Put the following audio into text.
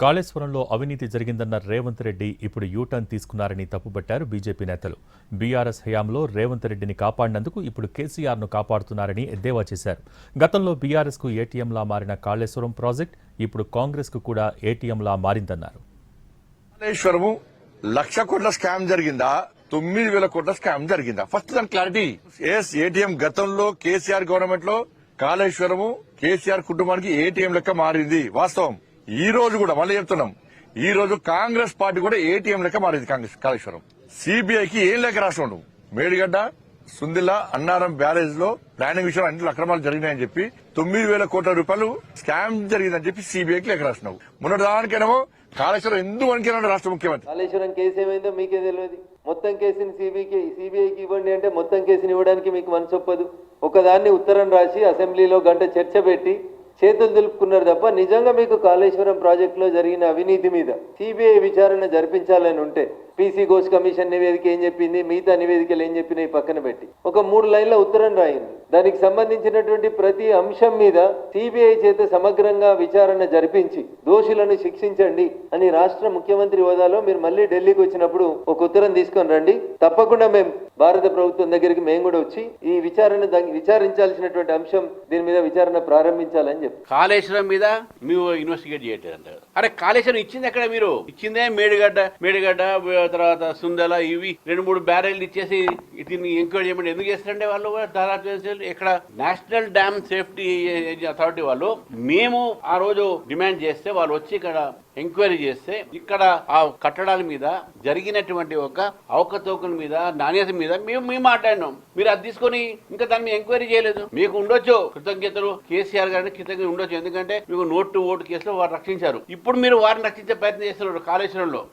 కాళేశ్వరంలో అవినీతి జరిగిందన్న రేవంత్ రెడ్డి ఇప్పుడు యూటర్న్ తీసుకున్నారని తప్పుబట్టారు బీజేపీ నేతలు. బీఆర్ఎస్ హయాంలో రేవంత్ రెడ్డిని కాపాడినందుకు ఇప్పుడు కేసీఆర్ను కాపాడుతున్నారని ఎద్దేవా చేశారు. గతంలో బీఆర్ఎస్కు ఏటీఎంలా మారిన కాళేశ్వరం ప్రాజెక్ట్ ఇప్పుడు కాంగ్రెస్కు కూడా ఏటీఎంలా మారిందన్నారు. కాళేశ్వరము 1,00,000 కోట్ల స్కామ్ జరిగిందా, 9,000 కోట్ల స్కామ్ జరిగిందా? ఫస్ట్ దాని క్లారిటీ. ఏటీఎం గతంలో కేసీఆర్ గవర్నమెంట్ లో కాళేశ్వరము కేసీఆర్ కుటుంబానికి ఏటీఎం లెక్క మారింది వాస్తవం. ఈ రోజు కూడా మళ్ళీ చెప్తున్నాం, ఈ రోజు కాంగ్రెస్ పార్టీ కూడా ఏటీఎం లెక్క మారింది. కాళేశ్వరం సిబిఐకి ఏం లెక్క రాసినాడు? మేడిగడ్డ, సుందిల్లా, అన్నారం బ్యారేజ్ లో ప్లానింగ్ విషయంలో అన్ని అక్రమాలు జరిగినాయని చెప్పి 9,000 కోట్ల రూపాయలు స్కామ్ జరిగిందని చెప్పి సిబిఐకి లెక్క రాసినావు. మొన్నటి దానికేమో కాళేశ్వరం ఎందుకు వణికినాడు రాష్ట్ర ముఖ్యమంత్రి? కాళేశ్వరం కేసు ఏమైందో మీకే తెలియదు. మొత్తం కేసుని సిబిఐకి ఇవ్వండి అంటే మొత్తం కేసుని ఇవ్వడానికి మీకు మనసు ఒప్పదు. ఒకదాన్ని ఉత్తరం రాసి అసెంబ్లీలో గంట చర్చ పెట్టి చేతులు దులుపుకున్నారు తప్ప నిజంగా మీకు కాళేశ్వరం ప్రాజెక్టులో జరిగిన అవినీతి మీద సిబిఐ విచారణ జరిపించాలని ఉంటే పీసీ ఘోష్ కమిషన్ నివేదిక ఏం చెప్పింది, మిగతా నివేదికలు ఏం చెప్పినాయి పక్కన పెట్టి ఒక 3 లైన్ల ఉత్తరం రాయింది. దానికి సంబంధించినటువంటి ప్రతి అంశం మీద సిబిఐ చేత సమగ్రంగా విచారణ జరిపించి దోషులను శిక్షించండి అని రాష్ట్ర ముఖ్యమంత్రి హోదాలో మీరు మళ్ళీ ఢిల్లీకి వచ్చినప్పుడు ఒక ఉత్తరం తీసుకొని రండి. తప్పకుండా మేము భారత ప్రభుత్వం దగ్గరికి మేము కూడా వచ్చి ఈ విచారించాల్సినటువంటి అంశం దీని మీద విచారణ ప్రారంభించాలని చెప్పి. కాళేశ్వరం మీద మీరు ఇన్వెస్టిగేట్ చేయట్లేదు. అరే కాళేశ్వరం ఇచ్చింది ఎక్కడ? మీరు ఇచ్చిందే మేడిగడ్డ తర్వాత సుందల, ఇవి 2-3 బ్యారెల్ ఇచ్చేసి దీన్ని ఎంక్వైరీ చేయమని ఎందుకు చేస్తారంటే వాళ్ళు దాదాపు ఇక్కడ నేషనల్ డ్యామ్ సేఫ్టీ అథారిటీ వాళ్ళు మేము ఆ రోజు డిమాండ్ చేస్తే వాళ్ళు వచ్చి ఇక్కడ ఎంక్వైరీ చేస్తే ఇక్కడ ఆ కట్టడాల మీద జరిగినటువంటి ఒక అవకతవకల మీద నాణ్యత మీద మేము మాట్లాడినాం. మీరు అది తీసుకొని ఇంకా దాన్ని ఎంక్వైరీ చేయలేదు. మీకు ఉండొచ్చు కృతజ్ఞతలు, కేసీఆర్ గారిని కృతజ్ఞత ఉండొచ్చు, ఎందుకంటే మీకు నోట్ టు ఓటు కేసులో వారు రక్షించారు. ఇప్పుడు మీరు వారిని రక్షించే ప్రయత్నం చేస్తున్నారు కాళేశ్వరంలో.